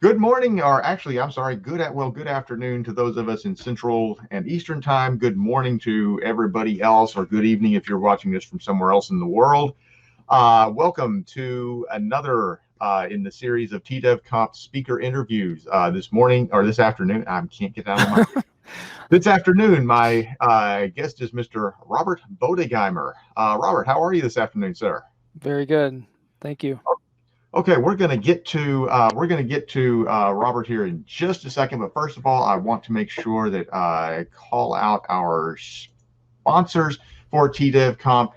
Good morning, or actually, I'm sorry, good afternoon to those of us in Central and Eastern time. Good morning to everybody else, or good evening if you're watching this from somewhere else in the world. Welcome to another in the series of TDevConf speaker interviews. This morning, or this afternoon, I can't get out of my... This afternoon, my guest is Mr. Robert Boedigheimer. Robert, how are you this afternoon, sir? Very good. Thank you. Okay, we're going to get to Robert here in just a second, but first of all, I want to make sure that I call out our sponsors for TDevConf.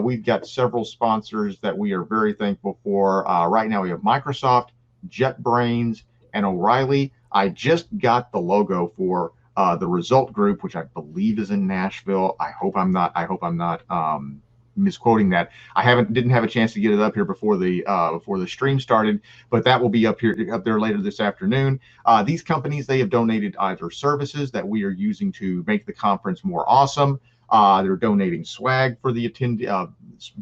We've got several sponsors that we are very thankful for. Right now, we have Microsoft, JetBrains, and O'Reilly. I just got the logo for the Result Group, which I believe is in Nashville. I hope I'm not misquoting that. I didn't have a chance to get it up here before the stream started, but that will be up there later this afternoon. These companies, they have donated either services that we are using to make the conference more awesome. They're donating swag for the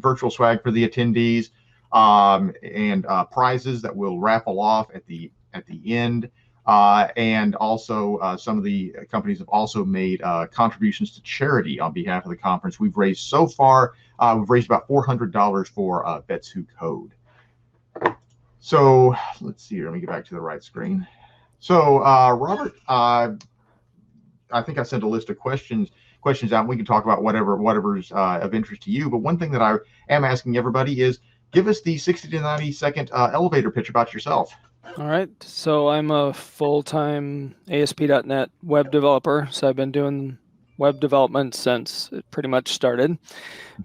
virtual swag for the attendees, and prizes that we'll raffle off at the end. And also some of the companies have also made contributions to charity on behalf of the conference. We've raised so far, we've raised about $400 for Vets Who Code. So let's see here. Let me get back to the right screen. So Robert, I think I sent a list of questions out, and we can talk about whatever's of interest to you. But one thing that I am asking everybody is, give us the 60 to 90 second elevator pitch about yourself. All right. So I'm a full-time ASP.NET web developer. So I've been doing web development since it pretty much started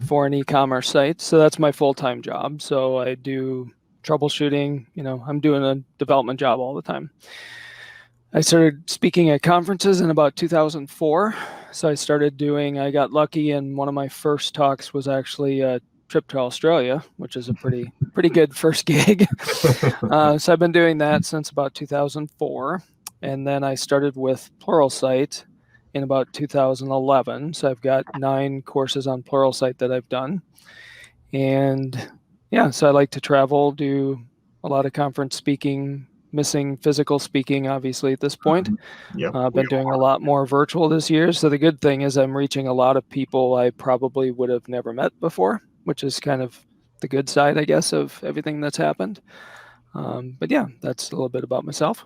for an e-commerce site. So that's my full-time job. So I do troubleshooting. I'm doing a development job all the time. I started speaking at conferences in about 2004. So I got lucky, and one of my first talks was actually a trip to Australia, which is a pretty good first gig. So I've been doing that since about 2004. And then I started with Pluralsight in about 2011. So I've got 9 courses on Pluralsight that I've done. And yeah, so I like to travel, do a lot of conference speaking, missing physical speaking, obviously, at this point. Yep, I've been doing a lot more virtual this year. So the good thing is I'm reaching a lot of people I probably would have never met before, which is kind of the good side, I guess, of everything that's happened. But yeah, that's a little bit about myself.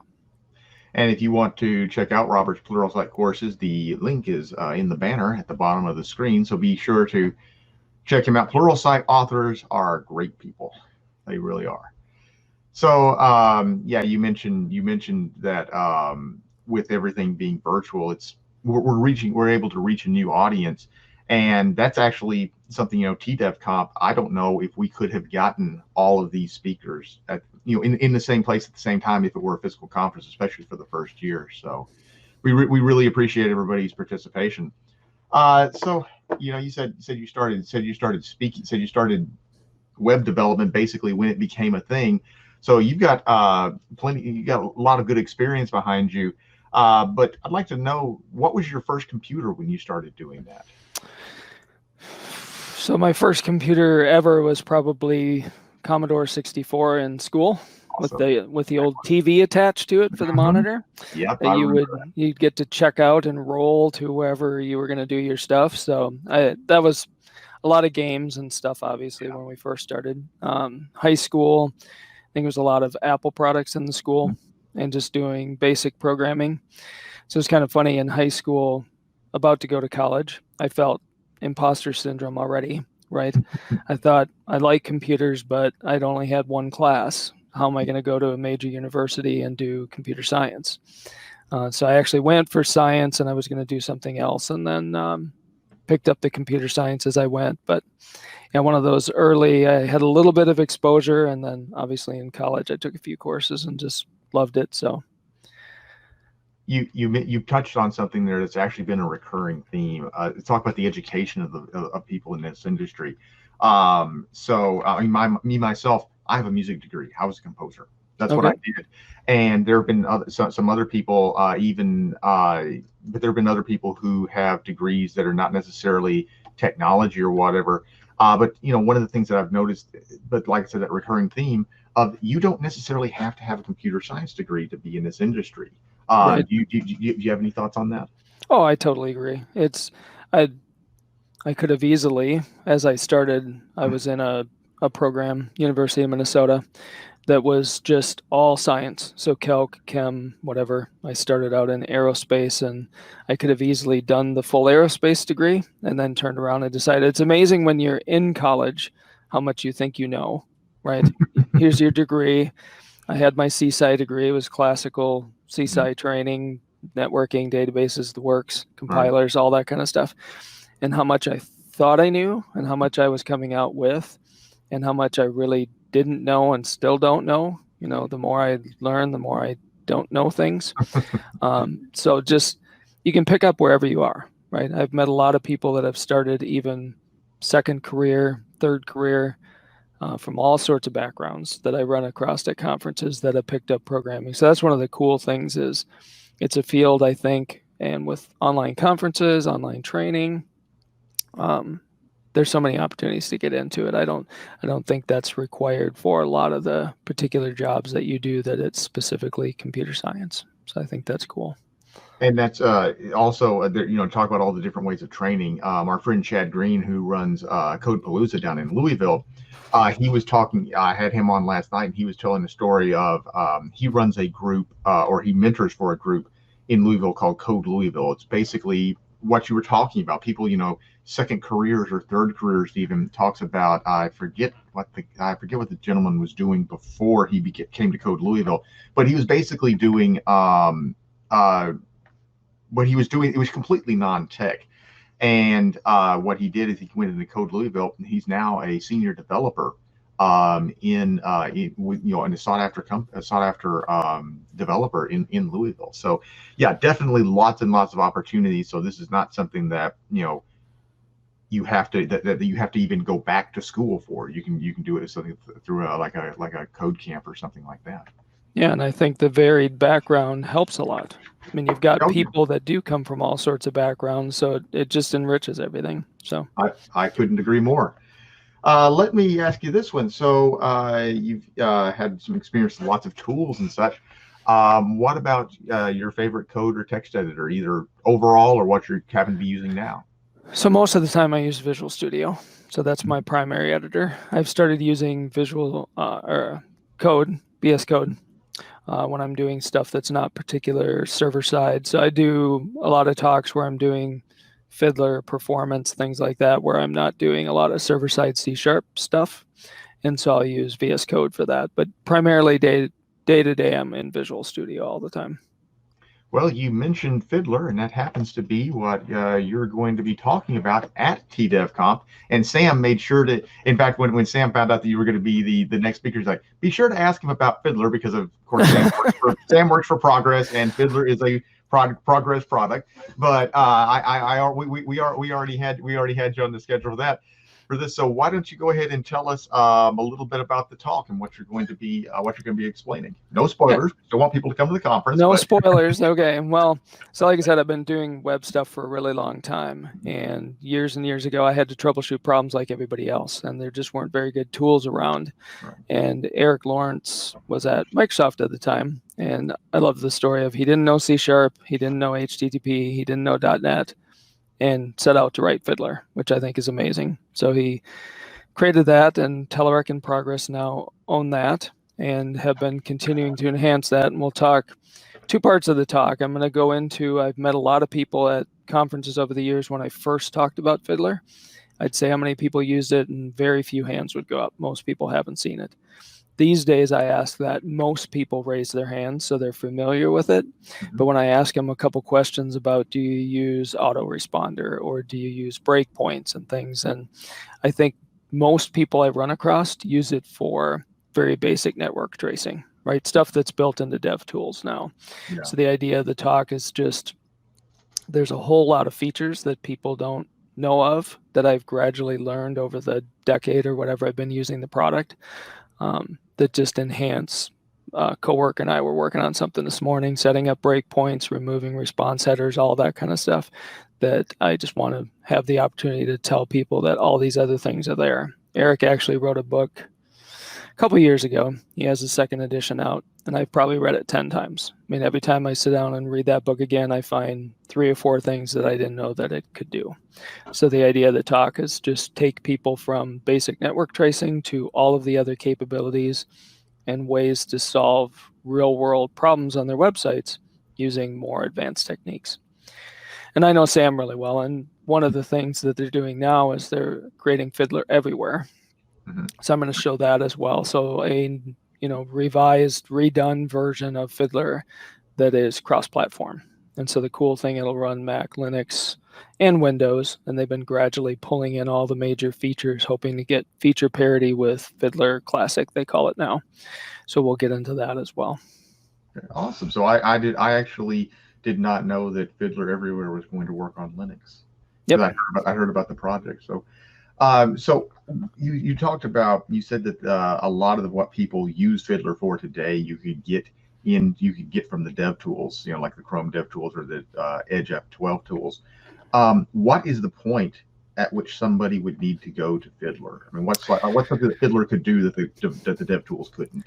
And if you want to check out Robert's Pluralsight courses, the link is in the banner at the bottom of the screen. So be sure to check him out. Pluralsight authors are great people. They really are. So yeah, you mentioned that with everything being virtual, we're able to reach a new audience. And that's actually something, TDevConf, I don't know if we could have gotten all of these speakers at, in the same place at the same time if it were a physical conference, especially for the first year. So we really appreciate everybody's participation. So, you said you started web development basically when it became a thing. So you've got you got a lot of good experience behind you. But I'd like to know, what was your first computer when you started doing that? So my first computer ever was probably Commodore 64 in school. Awesome. with the old TV attached to it for the monitor. Yeah, you'd get to check out and roll to wherever you were going to do your stuff. So that was a lot of games and stuff, obviously, when we first started. High school, I think there was a lot of Apple products in the school and just doing basic programming. So it's kind of funny, in high school, about to go to college, I felt imposter syndrome already, right? I thought, I like computers, but I'd only had one class. How am I going to go to a major university and do computer science? So I actually went for science, and I was going to do something else, and then picked up the computer science as I went. But one of those early, I had a little bit of exposure, and then obviously in college I took a few courses and just loved it. So you touched on something there that's actually been a recurring theme. Talk about the education of people in this industry. So I mean, myself, I have a music degree. I was a composer. That's what I did. And there have been some other people, but there have been other people who have degrees that are not necessarily technology or whatever. But one of the things that I've noticed, but like I said, that recurring theme of you don't necessarily have to have a computer science degree to be in this industry. Right. Do you have any thoughts on that? Oh, I totally agree. I could have easily, as I started, I was in a program, University of Minnesota, that was just all science. So calc, chem, whatever. I started out in aerospace, and I could have easily done the full aerospace degree and then turned around and decided it's amazing when you're in college how much you think you know, right? Here's your degree. I had my CSI degree. It was classical CSI training, networking, databases, the works, Right. compilers, all that kind of stuff. And how much I thought I knew and how much I was coming out with and how much I really didn't know and still don't know. The more I learn, the more I don't know things. So just, you can pick up wherever you are, right? I've met a lot of people that have started even second career, third career, from all sorts of backgrounds that I run across at conferences that have picked up programming. So that's one of the cool things is it's a field, I think, and with online conferences, online training, there's so many opportunities to get into it. I don't think that's required for a lot of the particular jobs that you do, that it's specifically computer science. So I think that's cool. And that's also, talk about all the different ways of training. Our friend Chad Green, who runs Code Palooza down in Louisville, he was talking. I had him on last night, and he was telling the story of he runs a group or he mentors for a group in Louisville called Code Louisville. It's basically what you were talking about. People, second careers or third careers even talks about. I forget what the gentleman was doing before he came to Code Louisville, but he was basically doing. What he was doing, it was completely non-tech. And what he did is he went into Code Louisville, and he's now a senior developer in a sought after developer in Louisville. So yeah, definitely lots and lots of opportunities. So this is not something that you have to even go back to school for. You can do it as something through like a code camp or something like that. Yeah, and I think the varied background helps a lot. I mean, you've got people that do come from all sorts of backgrounds, so it just enriches everything. So I couldn't agree more. Let me ask you this one. So you've had some experience with lots of tools and such. What about your favorite code or text editor, either overall or what you happen to be using now? So most of the time I use Visual Studio. So that's my primary editor. I've started using Visual or Code, VS Code, when I'm doing stuff that's not particular server side. So I do a lot of talks where I'm doing Fiddler, performance, things like that, where I'm not doing a lot of server side C# stuff. And so I'll use VS Code for that. But primarily day to day, I'm in Visual Studio all the time. Well, you mentioned Fiddler, and that happens to be what you're going to be talking about at TDevConf. And Sam made sure to, in fact, when Sam found out that you were going to be the next speaker, he's like, be sure to ask him about Fiddler because, of course, Sam works for Progress, and Fiddler is a Progress product. But we already had you on the schedule for this. So why don't you go ahead and tell us a little bit about the talk and what you're going to be explaining? No spoilers. Yeah. Don't want people to come to the conference. No spoilers. Okay. Well, so like I said, I've been doing web stuff for a really long time, and years ago, I had to troubleshoot problems like everybody else, and there just weren't very good tools around. Right. And Eric Lawrence was at Microsoft at the time, and I love the story of he didn't know C#, he didn't know HTTP, he didn't know .NET, and set out to write Fiddler, which I think is amazing. So he created that, and Telerik and Progress now own that and have been continuing to enhance that. And we'll talk two parts of the talk. I'm going to go into, I've met a lot of people at conferences over the years when I first talked about Fiddler. I'd say how many people used it, and very few hands would go up. Most people haven't seen it. These days, I ask that most people raise their hands so they're familiar with it. Mm-hmm. But when I ask them a couple questions about, do you use autoresponder or do you use breakpoints and things, and I think most people I run across use it for very basic network tracing, right? Stuff that's built into DevTools now. Yeah. So the idea of the talk is just, there's a whole lot of features that people don't know of that I've gradually learned over the decade or whatever I've been using the product. That just enhance. Coworker and I were working on something this morning, setting up breakpoints, removing response headers, all that kind of stuff. that I just want to have the opportunity to tell people that all these other things are there. Eric actually wrote a book a couple years ago. He has a second edition out, and I've probably read it 10 times. I mean, every time I sit down and read that book again, I find 3 or 4 things that I didn't know that it could do. So the idea of the talk is just take people from basic network tracing to all of the other capabilities and ways to solve real world problems on their websites using more advanced techniques. And I know Sam really well, and one of the things that they're doing now is they're creating Fiddler everywhere. Mm-hmm. So I'm going to show that as well. So a revised, redone version of Fiddler that is cross-platform. And so the cool thing, it'll run Mac, Linux, and Windows, and they've been gradually pulling in all the major features, hoping to get feature parity with Fiddler Classic, they call it now. So we'll get into that as well. Okay, awesome. So I actually did not know that Fiddler Everywhere was going to work on Linux. Yep. I heard about the project. So so you talked about, you said that a lot of what people use Fiddler for today, you could get from the dev tools, like the Chrome dev tools or the Edge F12 tools. What is the point at which somebody would need to go to Fiddler? I mean, what's something that Fiddler could do that the dev tools couldn't?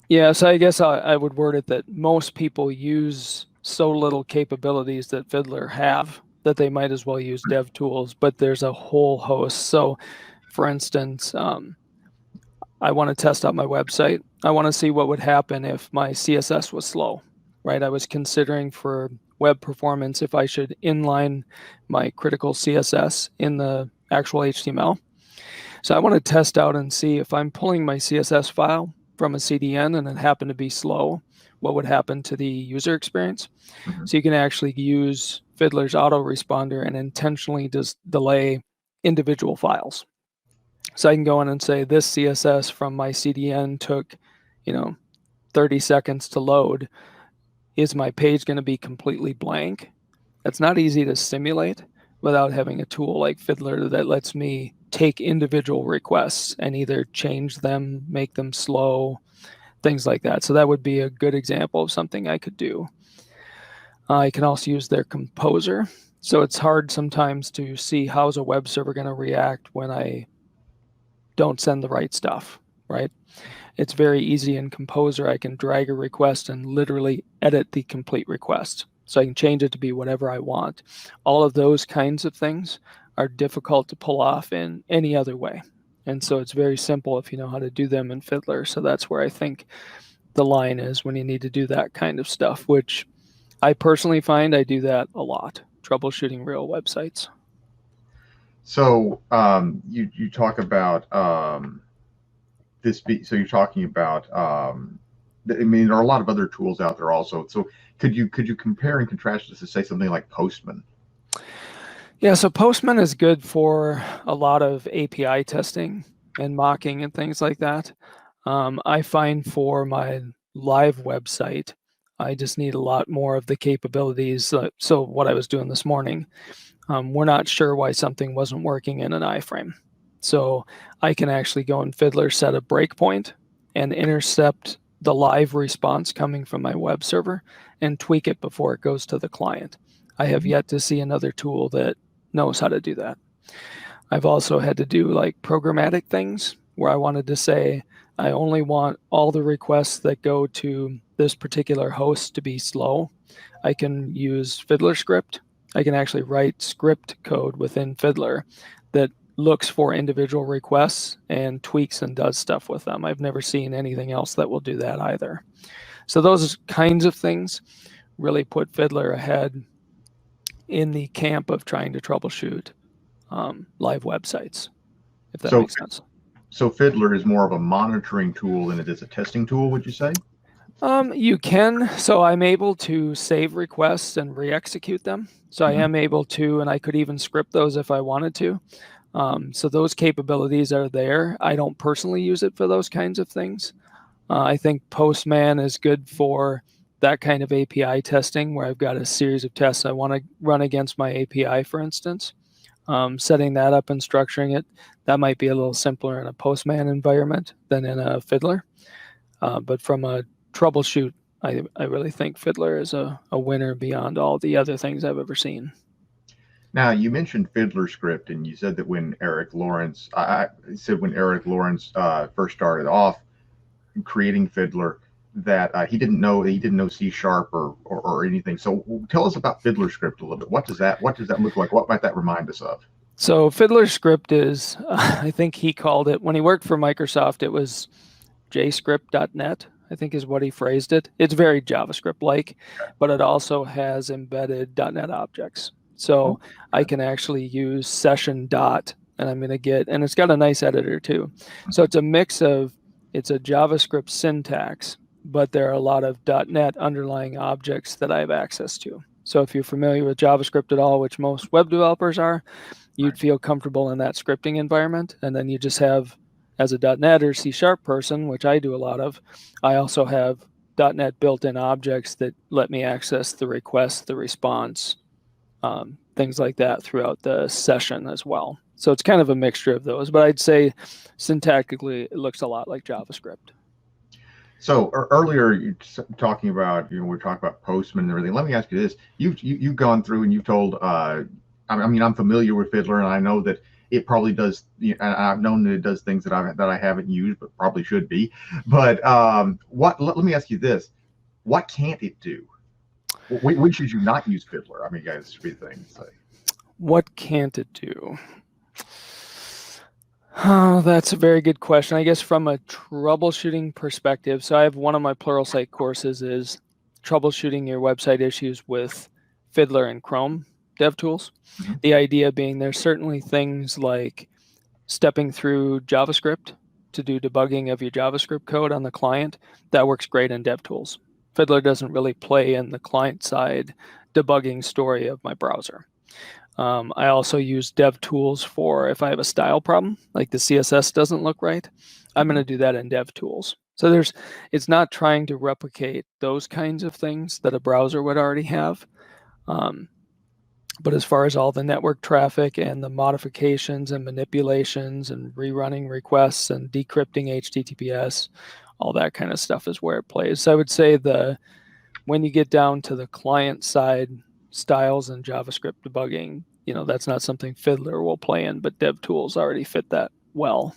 Yeah, so I guess I would word it that most people use so little capabilities that Fiddler have that they might as well use dev tools, but there's a whole host. So for instance, I want to test out my website. I want to see what would happen if my CSS was slow, right? I was considering for web performance if I should inline my critical CSS in the actual HTML. So I want to test out and see if I'm pulling my CSS file from a CDN and it happened to be slow, what would happen to the user experience. Mm-hmm. So you can actually use Fiddler's autoresponder and intentionally just delay individual files. So I can go in and say this CSS from my CDN took, 30 seconds to load. Is my page going to be completely blank? That's not easy to simulate without having a tool like Fiddler that lets me take individual requests and either change them, make them slow, things like that. So that would be a good example of something I could do. I can also use their composer. So it's hard sometimes to see how's a web server going to react when I don't send the right stuff, right? It's very easy in Composer. I can drag a request and literally edit the complete request. So I can change it to be whatever I want. All of those kinds of things are difficult to pull off in any other way. And so it's very simple if you know how to do them in Fiddler. So that's where I think the line is when you need to do that kind of stuff, which I personally find I do that a lot, troubleshooting real websites. So you talk about so you're talking about I mean, there are a lot of other tools out there also. So could you compare and contrast this to say something like Postman? Yeah, so Postman is good for a lot of API testing and mocking and things like that. I find for my live website, I just need a lot more of the capabilities. So what I was doing this morning, we're not sure why something wasn't working in an iframe. So I can actually go in Fiddler, set a breakpoint, and intercept the live response coming from my web server and tweak it before it goes to the client. I have yet to see another tool that knows how to do that. I've also had to do like programmatic things where I wanted to say, I only want all the requests that go to this particular host to be slow. I can use Fiddler script. I can actually write script code within Fiddler that looks for individual requests and tweaks and does stuff with them. I've never seen anything else that will do that either. So those kinds of things really put Fiddler ahead in the camp of trying to troubleshoot live websites, if that makes sense. So Fiddler is more of a monitoring tool than it is a testing tool, would you say? You can. So I'm able to save requests and re-execute them. So I am able to, and I could even script those if I wanted to. So those capabilities are there. I don't personally use it for those kinds of things. I think Postman is good for that kind of API testing where I've got a series of tests I want to run against my API, for instance. Setting that up and structuring it, that might be a little simpler in a Postman environment than in a Fiddler. But from a troubleshoot, I really think Fiddler is a winner beyond all the other things I've ever seen. Now, you mentioned Fiddler script, and you said that when Eric Lawrence, I said when Eric Lawrence first started off creating Fiddler, that he didn't know C# or anything. So tell us about Fiddler script a little bit. What does that look like? What might that remind us of? So Fiddler script is, I think he called it, when he worked for Microsoft, it was jscript.net, I think is what he phrased it. It's very JavaScript-like, but it also has embedded .NET objects. So I can actually use session dot, and I'm going to get, and it's got a nice editor too. So it's a mix of, it's a JavaScript syntax, but there are a lot of .NET underlying objects that I have access to. So if you're familiar with JavaScript at all, which most web developers are, you'd feel comfortable in that scripting environment. And then you just have, as a .NET or C# person, which I do a lot of, I also have .NET built-in objects that let me access the request, the response, things like that throughout the session as well. So it's kind of a mixture of those, but I'd say syntactically it looks a lot like JavaScript. So earlier you talking about, we're talking about Postman and everything. Let me ask you this: you've gone through and you've told. I mean, I'm familiar with Fiddler, and I know that it probably does. And I've known that it does things that I haven't used, but probably should be. But let me ask you this: what can't it do? When should you not use Fiddler? I mean, guys, three things. What can't it do? Oh, that's a very good question. I guess from a troubleshooting perspective, so I have one of my Pluralsight courses is troubleshooting your website issues with Fiddler and Chrome DevTools. Mm-hmm. The idea being there's certainly things like stepping through JavaScript to do debugging of your JavaScript code on the client. That works great in DevTools. Fiddler doesn't really play in the client-side debugging story of my browser. I also use DevTools for if I have a style problem, like the CSS doesn't look right, I'm going to do that in DevTools. So it's not trying to replicate those kinds of things that a browser would already have. But as far as all the network traffic and the modifications and manipulations and rerunning requests and decrypting HTTPS, all that kind of stuff is where it plays. So I would say when you get down to the client side styles and JavaScript debugging, that's not something Fiddler will play in, but DevTools already fit that well.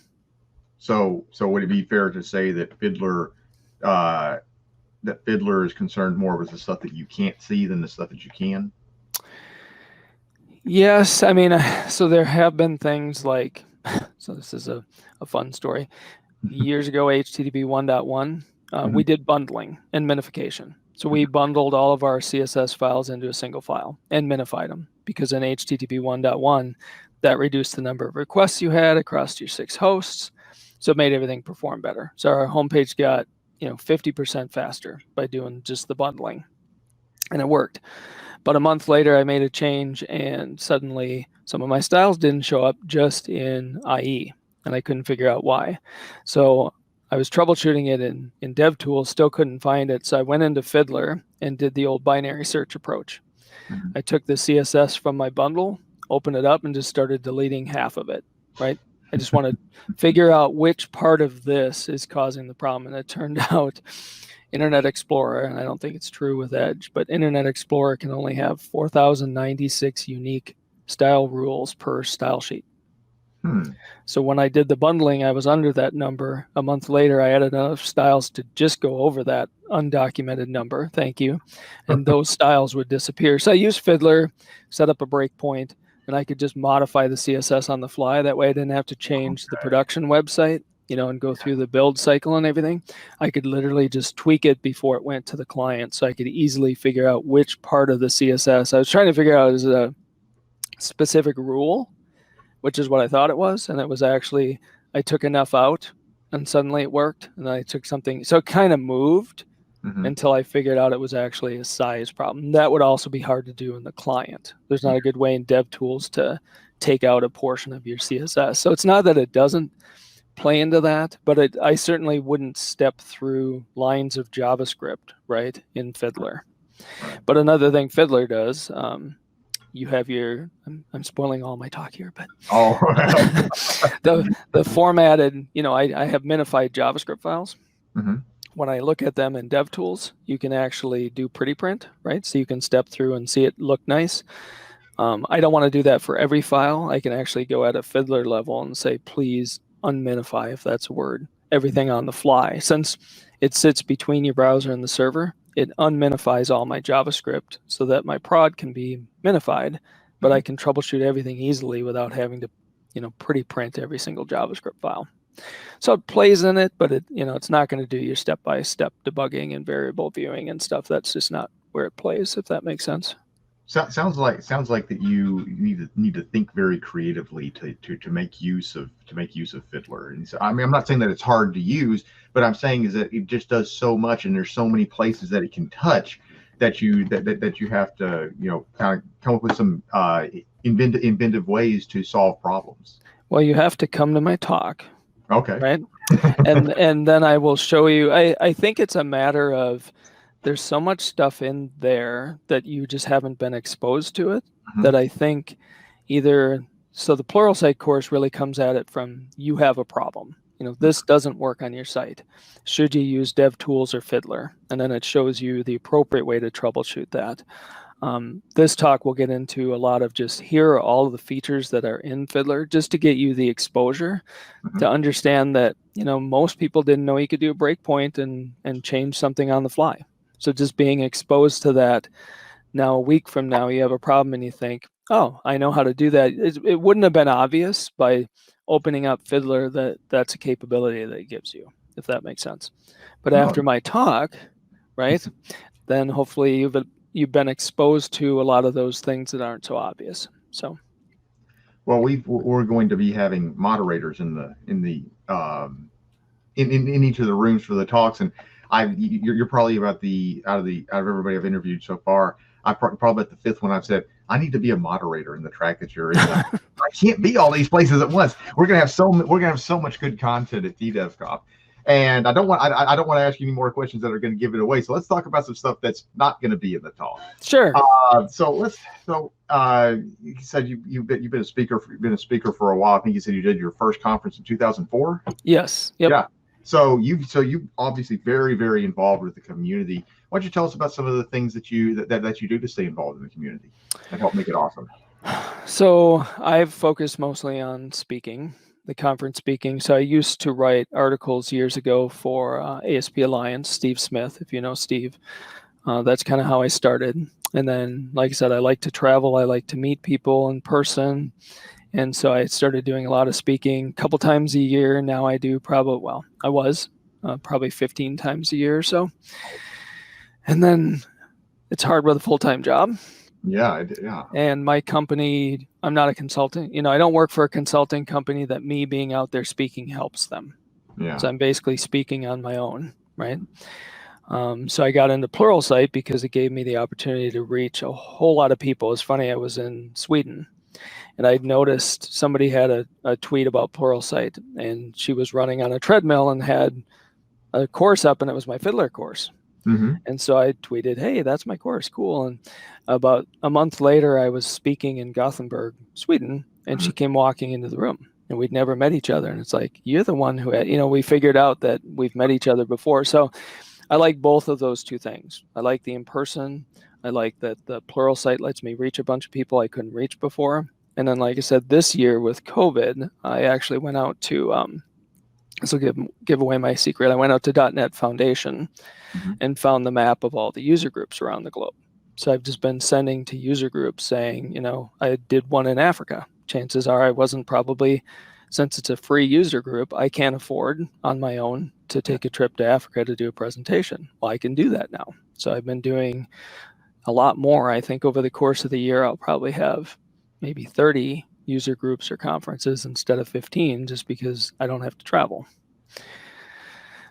So would it be fair to say that Fiddler is concerned more with the stuff that you can't see than the stuff that you can? Yes, I mean, so there have been things like, so this is a fun story. Years ago, HTTP 1.1, we did bundling and minification. So we bundled all of our CSS files into a single file and minified them, because in HTTP 1.1, that reduced the number of requests you had across your 6 hosts. So it made everything perform better. So our homepage got 50% faster by doing just the bundling, and it worked. But a month later, I made a change, and suddenly some of my styles didn't show up just in IE, and I couldn't figure out why. So I was troubleshooting it in DevTools, still couldn't find it. So I went into Fiddler and did the old binary search approach. Mm-hmm. I took the CSS from my bundle, opened it up, and just started deleting half of it, right? I just want to figure out which part of this is causing the problem. And it turned out Internet Explorer, and I don't think it's true with Edge, but Internet Explorer can only have 4,096 unique style rules per style sheet. So when I did the bundling, I was under that number. A month later, I added enough styles to just go over that undocumented number. Thank you. And those styles would disappear. So I used Fiddler, set up a breakpoint, and I could just modify the CSS on the fly. That way I didn't have to change the production website, and go through the build cycle and everything. I could literally just tweak it before it went to the client, so I could easily figure out which part of the CSS. I was trying to figure out, is it a specific rule, which is what I thought it was. And it was actually, I took enough out and suddenly it worked. And then I took something, so it kind of moved until I figured out it was actually a size problem. That would also be hard to do in the client. There's not a good way in DevTools to take out a portion of your CSS. So it's not that it doesn't play into that, but I certainly wouldn't step through lines of JavaScript, right, in Fiddler. But another thing Fiddler does, you have your, I'm spoiling all my talk here, but the formatted, I have minified JavaScript files. Mm-hmm. When I look at them in DevTools, you can actually do pretty print, right? So you can step through and see it look nice. I don't want to do that for every file. I can actually go at a fiddler level and say, please unminify, if that's a word, everything on the fly. Since it sits between your browser and the server, it unminifies all my JavaScript so that my prod can be minified, but I can troubleshoot everything easily without having to, pretty print every single JavaScript file. So it plays in it, but it's not going to do your step-by-step debugging and variable viewing and stuff. That's just not where it plays, if that makes sense. Sounds like that you need to think very creatively to make use of Fiddler. And so, I mean, I'm not saying that it's hard to use, but I'm saying is that it just does so much, and there's so many places that it can touch that you have to kind of come up with some inventive ways to solve problems. Well, you have to come to my talk. Okay. Right. and then I will show you. I think it's a matter of there's so much stuff in there that you just haven't been exposed to it, that I think the Pluralsight course really comes at it from, you have a problem. This doesn't work on your site. Should you use DevTools or Fiddler? And then it shows you the appropriate way to troubleshoot that. This talk will get into a lot of just, here are all of the features that are in Fiddler, just to get you the exposure to understand that, most people didn't know you could do a breakpoint and change something on the fly. So just being exposed to that, now a week from now you have a problem and you think, oh, I know how to do that. It wouldn't have been obvious by opening up Fiddler that that's a capability that it gives you, if that makes sense. But after my talk, right, then hopefully you've been exposed to a lot of those things that aren't so obvious. So, well, we're going to be having moderators in each of the rooms for the talks, and you're probably about out of everybody I've interviewed so far, I'm probably at the fifth one I've said I need to be a moderator in the track that you're in. I can't be all these places at once. We're gonna have so much good content at TDevConf. And I don't want to ask you any more questions that are going to give it away. So let's talk about some stuff that's not going to be in the talk. Sure. You said you've been a speaker for a while. I think you said you did your first conference in 2004. Yes. Yep. Yeah. So you obviously very, very involved with the community. Why don't you tell us about some of the things that you do to stay involved in the community and help make it awesome? So I've focused mostly on speaking. The conference speaking. So I used to write articles years ago for ASP Alliance, Steve Smith, if you know Steve. That's kind of how I started. And then, like I said, I like to travel. I like to meet people in person. And so I started doing a lot of speaking a couple times a year. Now I do probably 15 times a year or so. And then it's hard with a full-time job. Yeah. And my company, I'm not a consultant. I don't work for a consulting company that me being out there speaking helps them. Yeah. So I'm basically speaking on my own, right? So I got into Pluralsight because it gave me the opportunity to reach a whole lot of people. It's funny, I was in Sweden and I'd noticed somebody had a tweet about Pluralsight, and she was running on a treadmill and had a course up, and it was my Fiddler course. And so I tweeted, hey, that's my course, cool. And about a month later, I was speaking in Gothenburg, Sweden, and she came walking into the room, and we'd never met each other. And it's like, you're the one who, we figured out that we've met each other before. So I like both of those two things. I like the in-person. I like that the Pluralsight lets me reach a bunch of people I couldn't reach before. And then, like I said, this year with COVID, I actually went out to, this will give away my secret. I went out to .NET Foundation and found the map of all the user groups around the globe. So I've just been sending to user groups saying, I did one in Africa. Chances are I wasn't probably, since it's a free user group, I can't afford on my own to take a trip to Africa to do a presentation. Well, I can do that now. So I've been doing a lot more. I think over the course of the year, I'll probably have maybe 30 user groups or conferences instead of 15, just because I don't have to travel.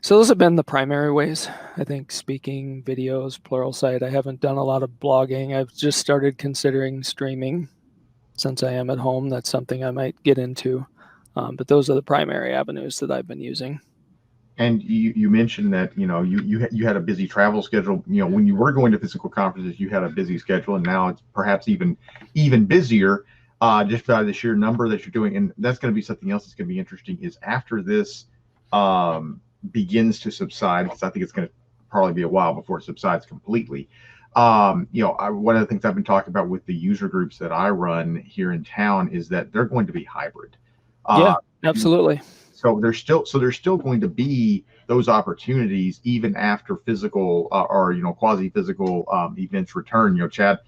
So those have been the primary ways. I think speaking, videos, Pluralsight. I haven't done a lot of blogging. I've just started considering streaming since I am at home. That's something I might get into. But those are the primary avenues that I've been using. And you mentioned that you had a busy travel schedule. When you were going to physical conferences, you had a busy schedule, and now it's perhaps even busier, just by the sheer number that you're doing. And that's going to be something else that's going to be interesting. Is after this begins to subside, because I think it's going to probably be a while before it subsides completely. One of the things I've been talking about with the user groups that I run here in town is that they're going to be hybrid. Yeah, Uh, absolutely. there's still going to be those opportunities even after physical or quasi physical events return. Chad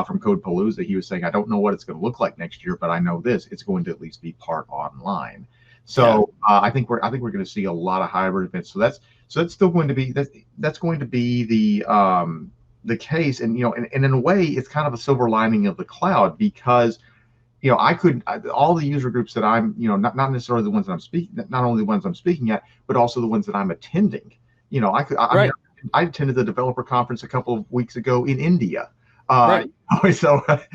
from Code Palooza, he was saying, I don't know what it's going to look like next year, but I know this: it's going to at least be part online. So I think we're going to see a lot of hybrid events. So that's still going to be that's going to be the case. And and in a way, it's kind of a silver lining of the cloud, because all the user groups that I'm, not necessarily the ones that I'm speaking, not only the ones I'm speaking at, but also the ones that I'm attending. Right. I attended the developer conference a couple of weeks ago in India. Right. So, it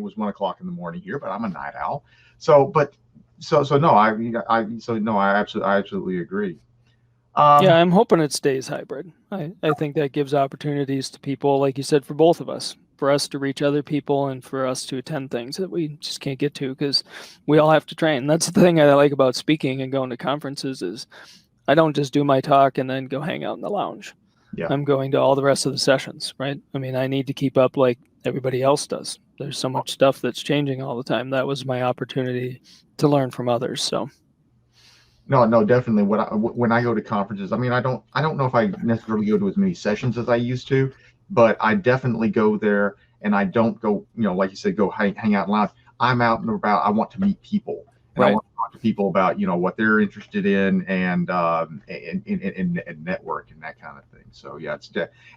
was 1 o'clock in the morning here, but I'm a night owl. So no, I absolutely agree. Yeah, I'm hoping it stays hybrid. I think that gives opportunities to people, like you said, for both of us, for us to reach other people and for us to attend things that we just can't get to because we all have to train. That's the thing I like about speaking and going to conferences is I don't just do my talk and then go hang out in the lounge. Yeah. I'm going to all the rest of the sessions, right? I mean, I need to keep up like everybody else does. There's so much stuff that's changing all the time. That was my opportunity to learn from others. So No, definitely. When I go to conferences, I mean, I don't know if I necessarily go to as many sessions as I used to, but I definitely go there, and I don't go, like you said, go hang out loud. I'm out and about. I want to meet people, and I right. want to talk to people about what they're interested in, and network and that kind of thing. So yeah,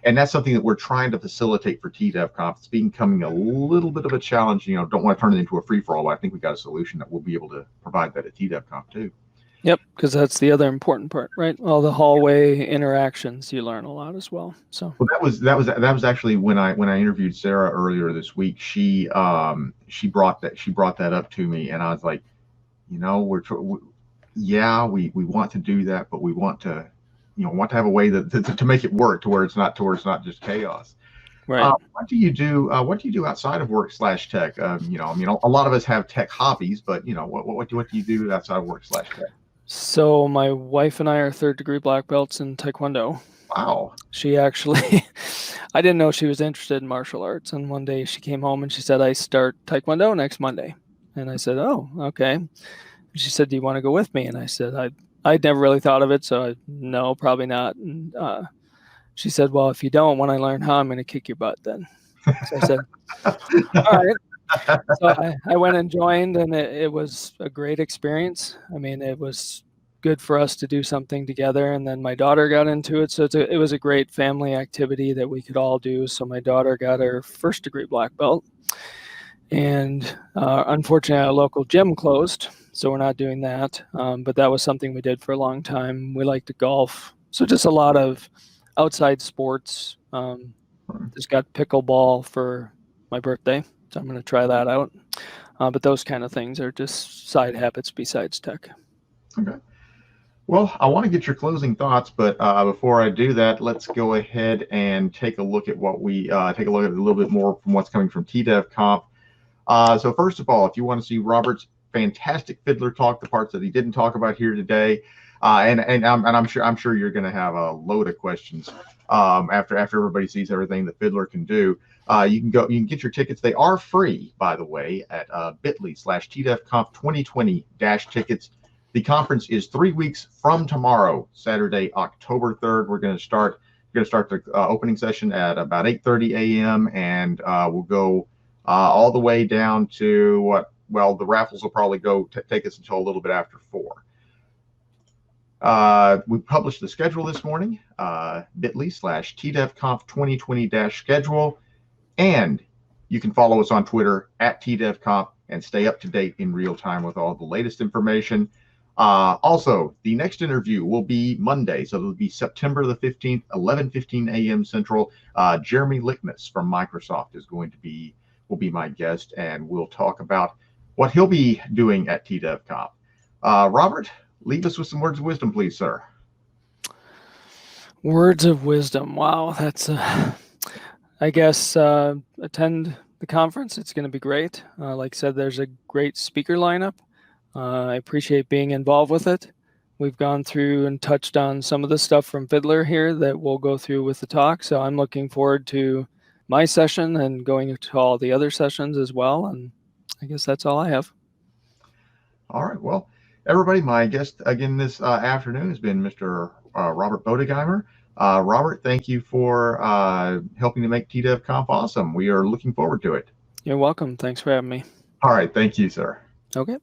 and that's something that we're trying to facilitate for TDevConf. It's becoming a little bit of a challenge. Don't want to turn it into a free for all, but I think we got a solution that we'll be able to provide that at TDevConf too. Yep, because that's the other important part, right? All the hallway interactions, you learn a lot as well. So Well, that was actually when I interviewed Sarah earlier this week. She brought that up to me, and I was like, we want to do that, but we want to have a way to make it work to where it's not just chaos. right. What do you do? What do you do outside of work/tech? I mean, a lot of us have tech hobbies, but what do you do outside of work/tech? So my wife and I are third-degree black belts in Taekwondo. Wow. She actually, I didn't know she was interested in martial arts. And one day she came home and she said, I start Taekwondo next Monday. And I said, oh, okay. And she said, do you want to go with me? And I said, I'd never really thought of it. So no, probably not. And she said, well, if you don't, when I learn how, I'm going to kick your butt then. So I said, all right. So I went and joined, and it was a great experience. I mean, it was good for us to do something together, and then my daughter got into it. So it was a great family activity that we could all do. So my daughter got her first-degree black belt, and unfortunately, our local gym closed, so we're not doing that. But that was something we did for a long time. We like to golf, so just a lot of outside sports. Just got pickleball for my birthday. So I'm going to try that out. But those kind of things are just side habits besides tech. Okay. Well, I want to get your closing thoughts, but before I do that, let's go ahead and take a look at take a look at a little bit more from what's coming from TDevConf. So first of all, if you want to see Robert's fantastic fiddler talk, the parts that he didn't talk about here today, and I'm sure you're going to have a load of questions after everybody sees everything the fiddler can do. You can get your tickets. They are free, by the way, at bit.ly/TDevConf 2020-tickets. The conference is 3 weeks from tomorrow, Saturday, October 3rd. We're going to start the opening session at about 8:30 a.m. and we'll go all the way down to the raffles will probably take us until a little bit after 4. We published the schedule this morning, bit.ly/TDevConf 2020-schedule. And you can follow us on Twitter at TDevConf and stay up to date in real time with all the latest information. Also, the next interview will be Monday, so it'll be September the 15th, 11:15 a.m. Central. Jeremy Lickness from Microsoft will be my guest, and we'll talk about what he'll be doing at TDevConf. Robert, leave us with some words of wisdom, please, sir. Words of wisdom. Wow, that's I guess attend the conference. It's going to be great. Like I said, there's a great speaker lineup. I appreciate being involved with it. we've gone through and touched on some of the stuff from Fiddler here that we'll go through with the talk. So I'm looking forward to my session and going to all the other sessions as well. And I guess that's all I have. All right. Well, everybody, my guest again this afternoon has been Mr. Robert Boedigheimer. Robert, thank you for helping to make TDevConf awesome. We are looking forward to it. You're welcome. Thanks for having me. All right. Thank you, sir. Okay.